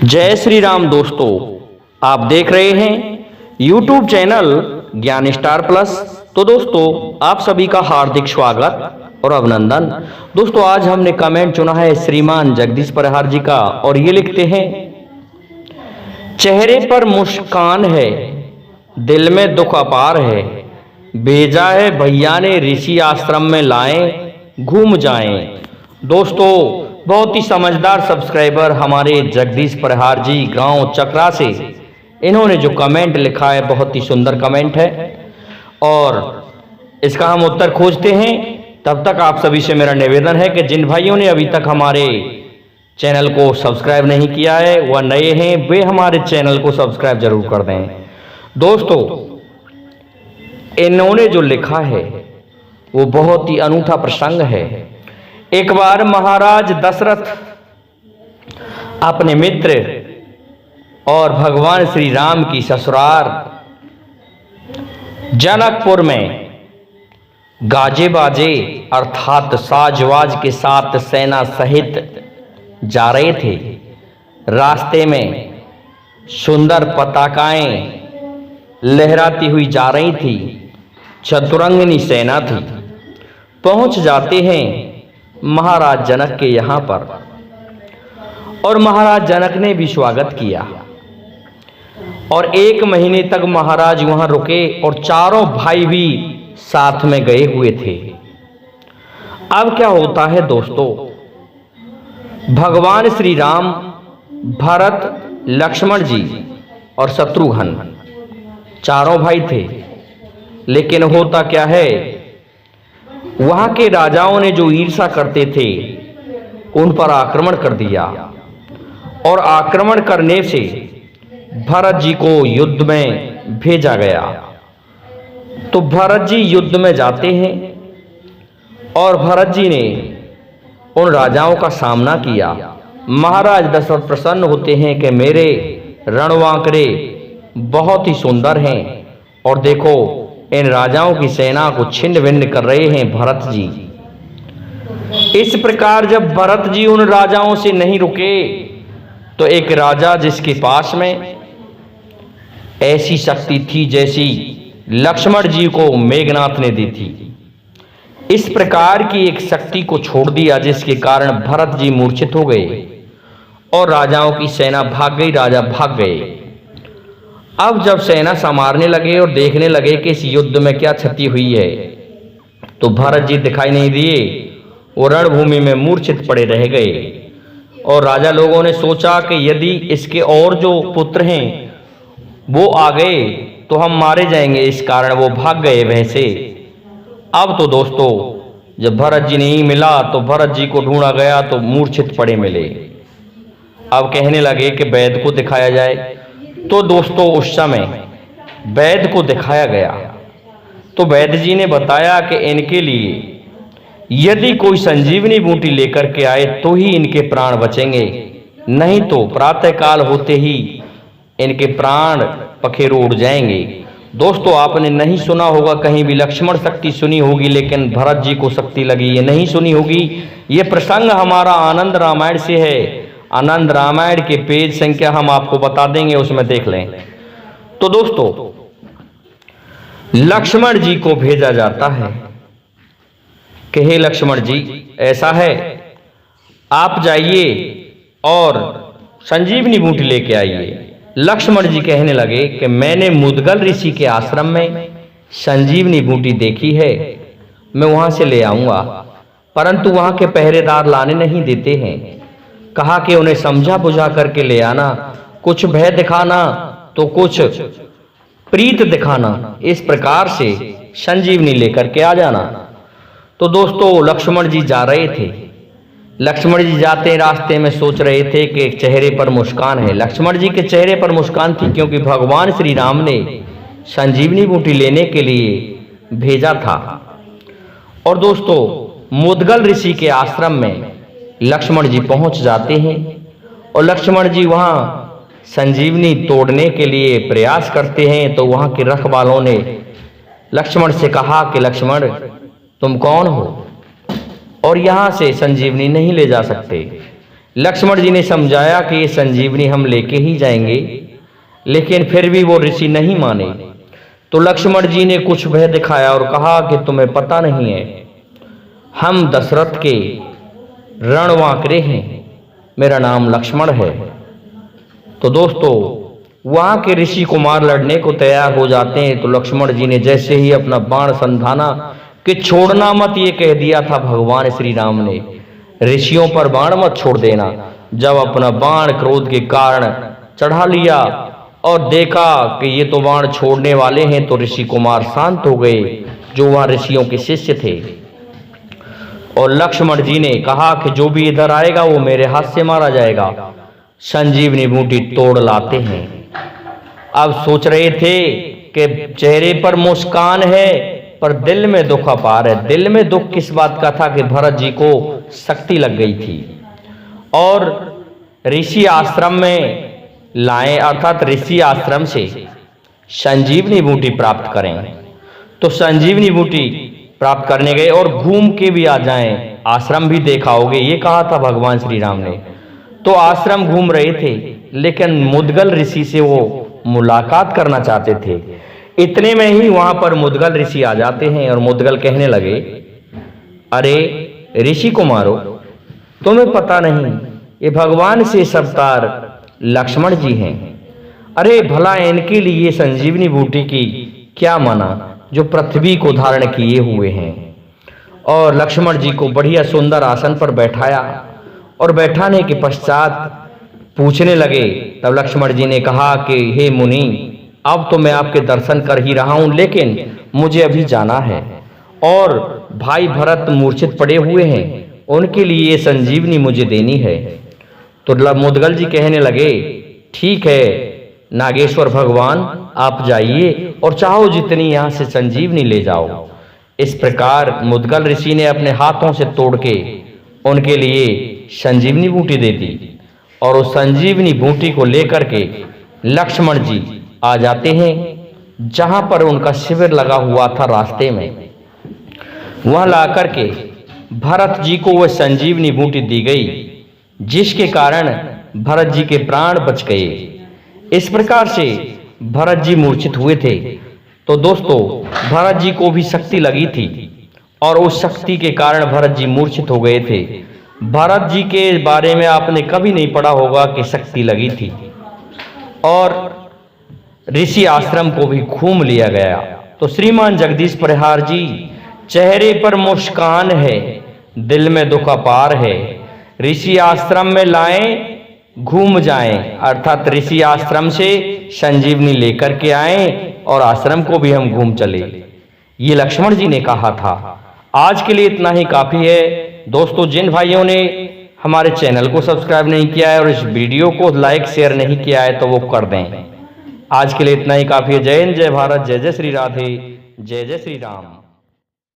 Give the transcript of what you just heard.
जय श्री राम दोस्तों, आप देख रहे हैं YouTube चैनल ज्ञान स्टार प्लस। तो दोस्तों, आप सभी का हार्दिक स्वागत और अभिनंदन। दोस्तों, आज हमने कमेंट चुना है श्रीमान जगदीश परिहार जी का और ये लिखते हैं, चेहरे पर मुस्कान है, दिल में दुख अपार है, भेजा है भैया ने ऋषि आश्रम में लाएं घूम जाएं। दोस्तों, बहुत ही समझदार सब्सक्राइबर हमारे जगदीश परिहार जी गांव चकरा से, इन्होंने जो कमेंट लिखा है बहुत ही सुंदर कमेंट है और इसका हम उत्तर खोजते हैं। तब तक आप सभी से मेरा निवेदन है कि जिन भाइयों ने अभी तक हमारे चैनल को सब्सक्राइब नहीं किया है, वह नए हैं, वे हमारे चैनल को सब्सक्राइब जरूर कर दें। दोस्तों, इन्होंने जो लिखा है वो बहुत ही अनूठा प्रसंग है। एक बार महाराज दशरथ अपने मित्र और भगवान श्री राम की ससुराल जनकपुर में गाजे बाजे अर्थात साजवाज के साथ सेना सहित जा रहे थे। रास्ते में सुंदर पताकाएं लहराती हुई जा रही थी, चतुरंगिनी सेना थी। पहुंच जाते हैं महाराज जनक के यहाँ पर और महाराज जनक ने भी स्वागत किया और 1 महीने तक महाराज वहां रुके और चारों भाई भी साथ में गए हुए थे। अब क्या होता है दोस्तों, भगवान श्री राम, भरत, लक्ष्मण जी और शत्रुघ्न चारों भाई थे। लेकिन होता क्या है, वहां के राजाओं ने जो ईर्ष्या करते थे उन पर आक्रमण कर दिया और आक्रमण करने से भरत जी को युद्ध में भेजा गया। तो भरत जी युद्ध में जाते हैं और भरत जी ने उन राजाओं का सामना किया। महाराज दशरथ प्रसन्न होते हैं कि मेरे रणवांकरे बहुत ही सुंदर हैं और देखो इन राजाओं की सेना को छिन्न भिन्न कर रहे हैं भरत जी। इस प्रकार जब भरत जी उन राजाओं से नहीं रुके तो एक राजा जिसके पास में ऐसी शक्ति थी जैसी लक्ष्मण जी को मेघनाथ ने दी थी, इस प्रकार की एक शक्ति को छोड़ दिया जिसके कारण भरत जी मूर्छित हो गए और राजाओं की सेना भाग गई, राजा भाग गए। अब जब सेना संवारने लगे और देखने लगे कि इस युद्ध में क्या क्षति हुई है, तो भरत जी दिखाई नहीं दिए, वो रणभूमि में मूर्छित पड़े रह गए। और राजा लोगों ने सोचा कि यदि इसके और जो पुत्र हैं वो आ गए तो हम मारे जाएंगे, इस कारण वो भाग गए वैसे। अब तो दोस्तों, जब भरत जी नहीं मिला तो भरत जी को ढूंढा गया तो मूर्छित पड़े मिले। अब कहने लगे कि वैद्य को दिखाया जाए। तो दोस्तों, उस समय वैद्य को दिखाया गया तो वैद्य जी ने बताया कि इनके लिए यदि कोई संजीवनी बूटी लेकर के आए तो ही इनके प्राण बचेंगे, नहीं तो प्रातःकाल होते ही इनके प्राण पखेरु उड़ जाएंगे। दोस्तों, आपने नहीं सुना होगा कहीं भी, लक्ष्मण शक्ति सुनी होगी लेकिन भरत जी को शक्ति लगी ये नहीं सुनी होगी। ये प्रसंग हमारा आनंद रामायण से है। आनंद रामायण के पेज संख्या हम आपको बता देंगे, उसमें देख लें। तो दोस्तों, लक्ष्मण जी को भेजा जाता है कि हे लक्ष्मण जी, ऐसा है आप जाइए और संजीवनी बूटी लेके आइए। लक्ष्मण जी कहने लगे कि मैंने मुदगल ऋषि के आश्रम में संजीवनी बूटी देखी है, मैं वहां से ले आऊंगा, परंतु वहां के पहरेदार लाने नहीं देते हैं। कहा कि उन्हें समझा बुझा करके ले आना, कुछ भय दिखाना तो कुछ प्रीत दिखाना, इस प्रकार से संजीवनी लेकर के आ जाना। तो दोस्तों, लक्ष्मण जी जा रहे थे। लक्ष्मण जी जाते रास्ते में सोच रहे थे कि चेहरे पर मुस्कान है। लक्ष्मण जी के चेहरे पर मुस्कान थी क्योंकि भगवान श्री राम ने संजीवनी बूटी लेने के लिए भेजा था। और दोस्तों, मुदगल ऋषि के आश्रम में लक्ष्मण जी पहुंच जाते हैं और लक्ष्मण जी वहां संजीवनी तोड़ने के लिए प्रयास करते हैं। तो वहां के रखवालों ने लक्ष्मण से कहा कि लक्ष्मण, तुम कौन हो और यहां से संजीवनी नहीं ले जा सकते। लक्ष्मण जी ने समझाया कि ये संजीवनी हम लेके ही जाएंगे, लेकिन फिर भी वो ऋषि नहीं माने। तो लक्ष्मण जी ने कुछ भय दिखाया और कहा कि तुम्हें पता नहीं है, हम दशरथ के रणवांकरे हैं, मेरा नाम लक्ष्मण है। तो दोस्तों, वहां के ऋषि कुमार लड़ने को तैयार हो जाते हैं। तो लक्ष्मण जी ने जैसे ही अपना बाण संधाना कि छोड़ना मत, ये कह दिया था भगवान श्री राम ने, ऋषियों पर बाण मत छोड़ देना। जब अपना बाण क्रोध के कारण चढ़ा लिया और देखा कि ये तो बाण छोड़ने वाले हैं, तो ऋषि कुमार शांत हो गए जो वहां ऋषियों के शिष्य थे। और लक्ष्मण जी ने कहा कि जो भी इधर आएगा वो मेरे हाथ से मारा जाएगा। संजीवनी बूटी तोड़ लाते हैं। अब सोच रहे थे कि चेहरे पर मुस्कान है पर दिल में दुख अपार है। दिल में दुख किस बात का था कि भरत जी को शक्ति लग गई थी और ऋषि आश्रम में लाएं, अर्थात ऋषि आश्रम से संजीवनी बूटी प्राप्त करें। तो संजीवनी बूटी प्राप्त करने गए और घूम के भी आ जाएं, आश्रम भी देखा होगे, ये कहा था भगवान श्री राम ने। तो आश्रम घूम रहे थे, लेकिन मुद्गल ऋषि से वो मुलाकात करना चाहते थे। इतने में ही वहां पर मुद्गल ऋषि आ जाते हैं और मुद्गल कहने लगे, अरे ऋषि कुमारो, तुम्हें पता नहीं ये भगवान से अवतार लक्ष्मण जी हैं। अरे भला इनके लिए संजीवनी बूटी की क्या मना जो पृथ्वी को धारण किए हुए हैं। और लक्ष्मण जी को बढ़िया सुंदर आसन पर बैठाया और बैठाने के पश्चात पूछने लगे। तब लक्ष्मण जी ने कहा कि हे मुनि, अब तो मैं आपके दर्शन कर ही रहा हूं, लेकिन मुझे अभी जाना है और भाई भरत मूर्छित पड़े हुए हैं, उनके लिए ये संजीवनी मुझे देनी है। तो मुद्गल जी कहने लगे, ठीक है नागेश्वर भगवान, आप जाइए और चाहो जितनी यहाँ से संजीवनी ले जाओ। इस प्रकार मुद्गल ऋषि ने अपने हाथों से तोड़ के उनके लिए संजीवनी बूटी दे दी और उस संजीवनी बूटी को लेकर के लक्ष्मण जी आ जाते हैं जहां पर उनका शिविर लगा हुआ था रास्ते में। वहां लाकर के भरत जी को वह संजीवनी बूटी दी गई, जिसके कारण भरत जी के प्राण बच गए। इस प्रकार से भरत जी मूर्छित हुए थे। तो दोस्तों, भरत जी को भी शक्ति लगी थी और उस शक्ति के कारण भरत जी मूर्छित हो गए थे। भरत जी के बारे में आपने कभी नहीं पढ़ा होगा कि शक्ति लगी थी। और ऋषि आश्रम को भी घूम लिया गया। तो श्रीमान जगदीश परिहार जी, चेहरे पर मुस्कान है, दिल में दुख अपार है। ऋषि आश्रम में लाएं, घूम जाएं, अर्थात ऋषि आश्रम से संजीवनी लेकर के आएं और आश्रम को भी हम घूम चले, ये लक्ष्मण जी ने कहा था। आज के लिए इतना ही काफी है दोस्तों। जिन भाइयों ने हमारे चैनल को सब्सक्राइब नहीं किया है और इस वीडियो को लाइक शेयर नहीं किया है तो वो कर दें। आज के लिए इतना ही काफी है। जय हिंद, जय भारत, जय जय श्री राधे, जय जय श्री राम।